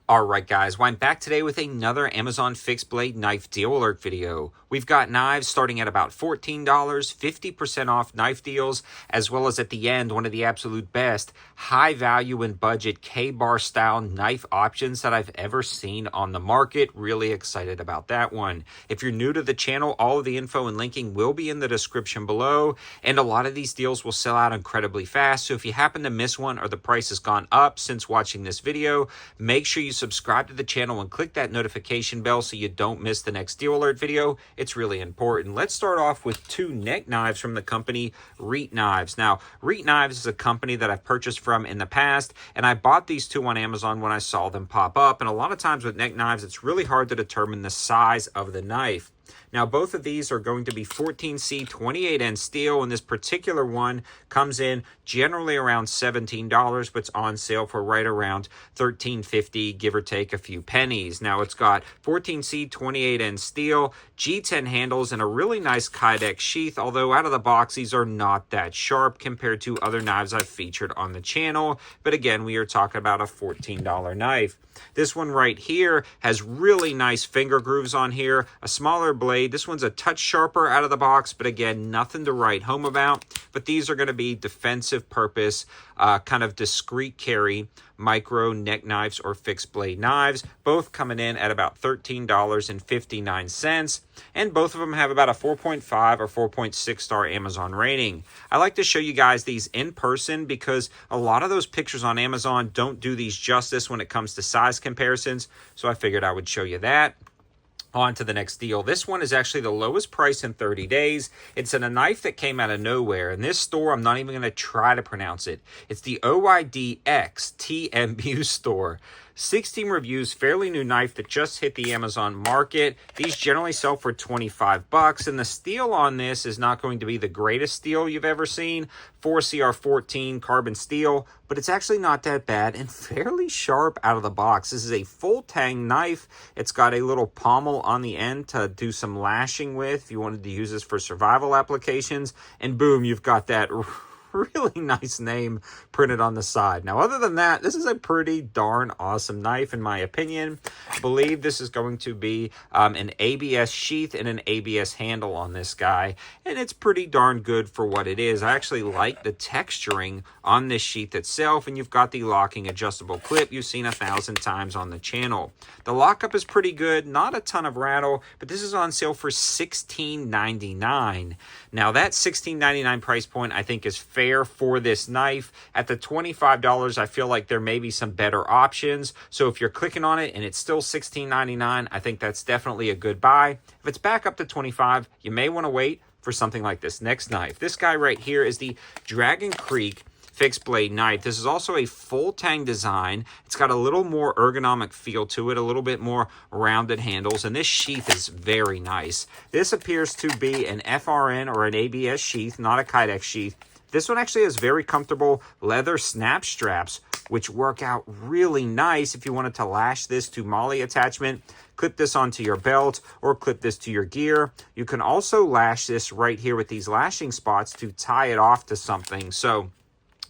Alright guys, well I'm back today with another Amazon fixed blade knife deal alert video. We've got knives starting at about $14, 50% off knife deals, as well as at the end, one of the absolute best high value and budget K-bar style knife options that I've ever seen on the market. Really excited about that one. If you're new to the channel, all of the info and linking will be in the description below, and a lot of these deals will sell out incredibly fast, so if you happen to miss one or the price has gone up since watching this video, make sure you subscribe to the channel and click that notification bell so you don't miss the next deal alert video. It's really important. Let's start off with two neck knives from the company Reet Knives. Now, Reet Knives is a company that I've purchased from in the past, and I bought these two on Amazon when I saw them pop up. And a lot of times with neck knives, it's really hard to determine the size of the knife. Now, both of these are going to be 14C 28N steel, and this particular one comes in generally around $17, but it's on sale for right around $13.50, give or take a few pennies. Now, it's got 14C 28N steel, G10 handles, and a really nice Kydex sheath, although out of the box, these are not that sharp compared to other knives I've featured on the channel. But again, we are talking about a $14 knife. This one right here has really nice finger grooves on here, a smaller blade. This one's a touch sharper out of the box, but again, nothing to write home about. But these are going to be defensive purpose, kind of discreet carry micro neck knives or fixed blade knives, both coming in at about $13.59, and both of them have about a 4.5 or 4.6 star Amazon rating. I like to show you guys these in person because a lot of those pictures on Amazon don't do these justice when it comes to size comparisons, so I figured I would show you that. On to the next deal. This one is actually the lowest price in 30 days. It's in a knife that came out of nowhere. In this store, I'm not even going to try to pronounce it. It's the OIDX TMU store. 16 reviews, fairly new knife that just hit the Amazon market. These generally sell for 25 bucks, and the steel on this is not going to be the greatest steel you've ever seen. 4CR14 carbon steel, but it's actually not that bad and fairly sharp out of the box. This is a full tang knife. It's got a little pommel on the end to do some lashing with if you wanted to use this for survival applications, and boom, you've got that really nice name printed on the side. Now, other than that, this is a pretty darn awesome knife in my opinion. I believe this is going to be an ABS sheath and an ABS handle on this guy, and it's pretty darn good for what it is. I actually like the texturing on this sheath itself, and you've got the locking adjustable clip you've seen 1,000 times on the channel. The lockup is pretty good, not a ton of rattle, but this is on sale for $16.99. Now, that $16.99 price point I think is fair for this knife. At the $25, I feel like there may be some better options. So if you're clicking on it and it's still $16.99, I think that's definitely a good buy. If it's back up to $25, you may want to wait for something like this next knife. This guy right here is the Dragon Creek fixed blade knife. This is also a full tang design. It's got a little more ergonomic feel to it, a little bit more rounded handles, and this sheath is very nice. This appears to be an FRN or an ABS sheath, not a Kydex sheath. This one actually has very comfortable leather snap straps, which work out really nice if you wanted to lash this to MOLLE attachment, clip this onto your belt, or clip this to your gear. You can also lash this right here with these lashing spots to tie it off to something. So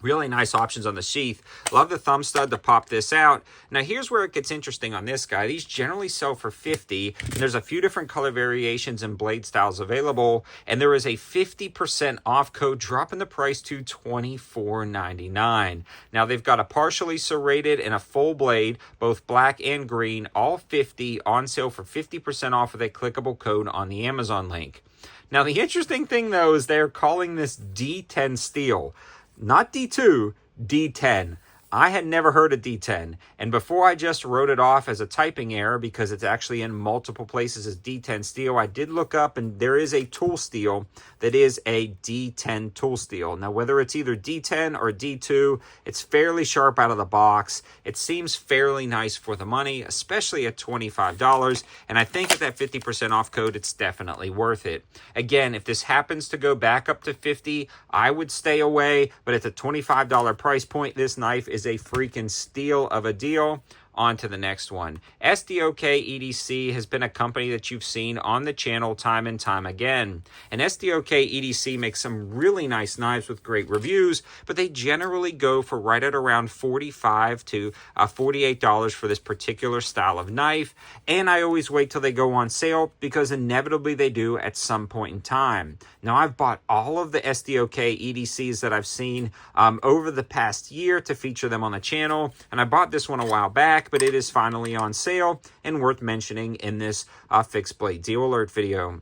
really nice options on the sheath. Love the thumb stud to pop this out. Now, here's where it gets interesting on this guy. These generally sell for $50, and there's a few different color variations and blade styles available, and there is a 50% off code dropping the price to $24.99. Now, they've got a partially serrated and a full blade, both black and green, all 50 on sale for 50% off with a clickable code on the Amazon link. Now, the interesting thing, though, is they're calling this D10 steel. Not D2, D10. I had never heard of D10, and before I just wrote it off as a typing error because it's actually in multiple places as D10 steel, I did look up and there is a tool steel that is a D10 tool steel. Now, whether it's either D10 or D2, it's fairly sharp out of the box. It seems fairly nice for the money, especially at $25, and I think at that 50% off code, it's definitely worth it. Again, if this happens to go back up to $50, I would stay away, but at the $25 price point, this knife is a freaking steal of a deal. on to the next one. SDK EDC has been a company that you've seen on the channel time and time again. And SDK EDC makes some really nice knives with great reviews, but they generally go for right at around $45 to $48 for this particular style of knife. And I always wait till they go on sale because inevitably they do at some point in time. Now, I've bought all of the SDK EDCs that I've seen over the past year to feature them on the channel, and I bought this one a while back, but it is finally on sale and worth mentioning in this fixed blade deal alert video.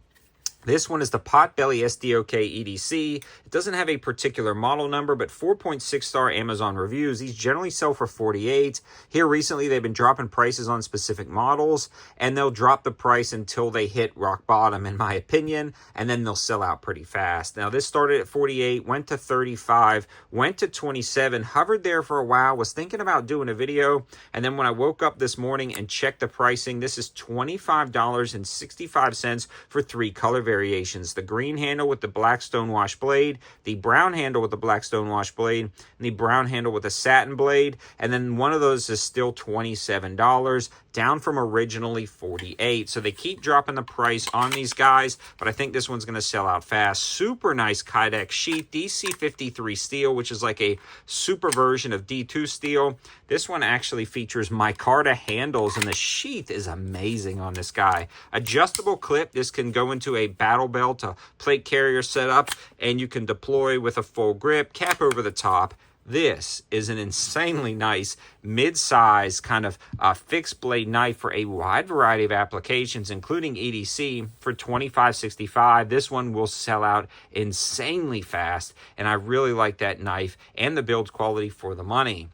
This one is the Potbelly SDK EDC. It doesn't have a particular model number, but 4.6 star Amazon reviews. These generally sell for 48. Here recently, they've been dropping prices on specific models, and they'll drop the price until they hit rock bottom, in my opinion, and then they'll sell out pretty fast. Now, this started at 48, went to 35, went to 27, hovered there for a while, was thinking about doing a video, and then when I woke up this morning and checked the pricing, this is $25.65 for 3 color variations: the green handle with the black stonewash blade, the brown handle with the black stonewash blade, and the brown handle with a satin blade. And then one of those is still $27, down from originally $48. So they keep dropping the price on these guys, but I think this one's going to sell out fast. Super nice Kydex sheath, DC53 steel, which is like a super version of D2 steel. This one actually features micarta handles, and the sheath is amazing on this guy. Adjustable clip. This can go into a battle belt, a plate carrier setup, and you can deploy with a full grip, cap over the top. This is an insanely nice mid-size kind of fixed blade knife for a wide variety of applications, including EDC, for $25.65. This one will sell out insanely fast, and I really like that knife and the build quality for the money.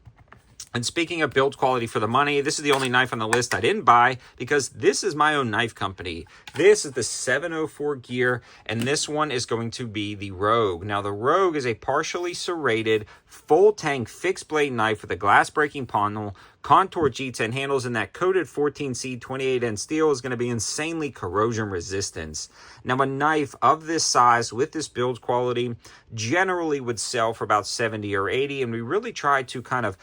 And speaking of build quality for the money, this is the only knife on the list I didn't buy because this is my own knife company. This is the 704 Gear, and this one is going to be the Rogue. Now, the Rogue is a partially serrated, full-tang fixed blade knife with a glass-breaking pommel, contour G10 handles, and that coated 14C 28N steel is going to be insanely corrosion resistant. Now, a knife of this size with this build quality generally would sell for about 70 or 80, and we really try to kind of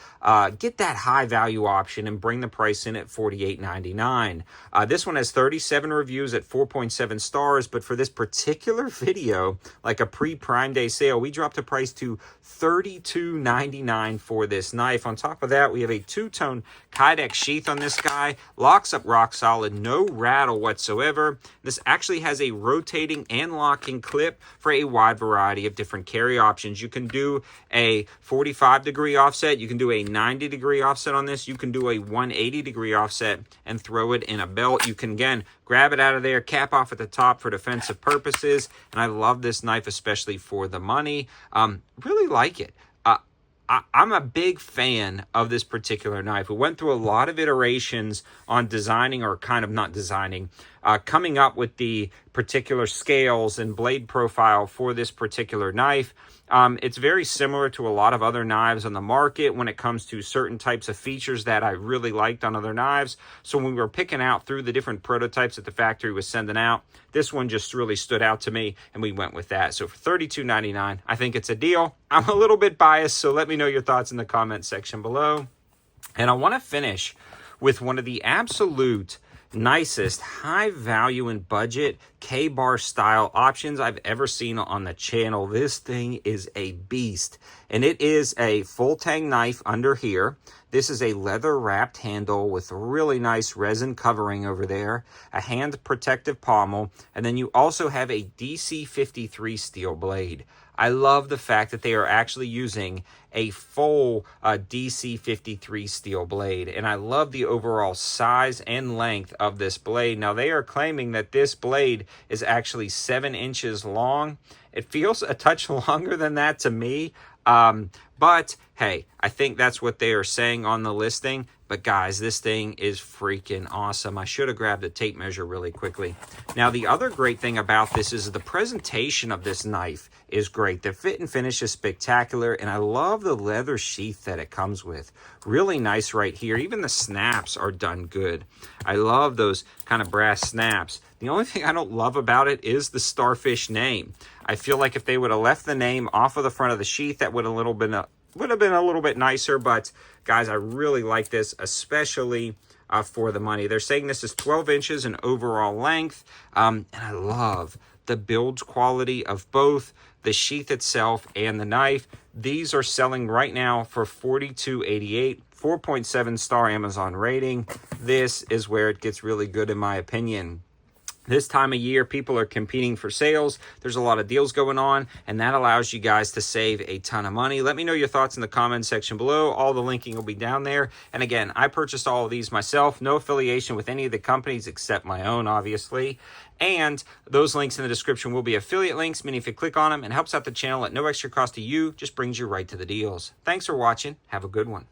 get that high value option and bring the price in at $48.99. This one has 37 reviews at 4.7 stars, but for this particular video, like a pre-Prime Day sale, we dropped the price to $32.99 for this knife. On top of that, we have a two-tone Kydex sheath on this guy. Locks up rock solid, no rattle whatsoever. This actually has a rotating and locking clip for a wide variety of different carry options. You can do a 45-degree offset. You can do a 90-degree offset on this. You can do a 180-degree offset and throw it in a belt. You can, again, grab it out of there, cap off at the top for defensive purposes. And I love this knife, especially for the money. Really like it. I'm a big fan of this particular knife. We went through a lot of iterations on designing, or kind of not designing, coming up with the particular scales and blade profile for this particular knife. It's very similar to a lot of other knives on the market when it comes to certain types of features that I really liked on other knives. So when we were picking out through the different prototypes that the factory was sending out, this one just really stood out to me, and we went with that. So for $32.99, I think it's a deal. I'm a little bit biased, so let me know your thoughts in the comment section below. And I want to finish with one of the absolute nicest high value and budget K-bar style options I've ever seen on the channel. This thing is a beast, and it is a full tang knife under here. This is a leather wrapped handle with really nice resin covering over there, a hand protective pommel, and then you also have a DC53 steel blade. I love the fact that they are actually using a full DC53 steel blade, and I love the overall size and length of this blade. Now, they are claiming that this blade is actually 7 inches long. It feels a touch longer than that to me, but hey, I think that's what they are saying on the listing. But guys, this thing is freaking awesome. I should have grabbed a tape measure really quickly. Now, the other great thing about this is the presentation of this knife is great. The fit and finish is spectacular, and I love the leather sheath that it comes with. Really nice right here. Even the snaps are done good. I love those kind of brass snaps. The only thing I don't love about it is the Starfish name. I feel like if they would have left the name off of the front of the sheath, that would have would have been a little bit nicer, but guys, I really like this, especially for the money. They're saying this is 12 inches in overall length, and I love the build quality of both the sheath itself and the knife. These are selling right now for $42.88, 4.7 star Amazon rating. This is where it gets really good in my opinion. This time of year, people are competing for sales. There's a lot of deals going on, and that allows you guys to save a ton of money. Let me know your thoughts in the comments section below. All the linking will be down there. And again, I purchased all of these myself. No affiliation with any of the companies except my own, obviously. And those links in the description will be affiliate links, meaning if you click on them, it helps out the channel at no extra cost to you, just brings you right to the deals. Thanks for watching. Have a good one.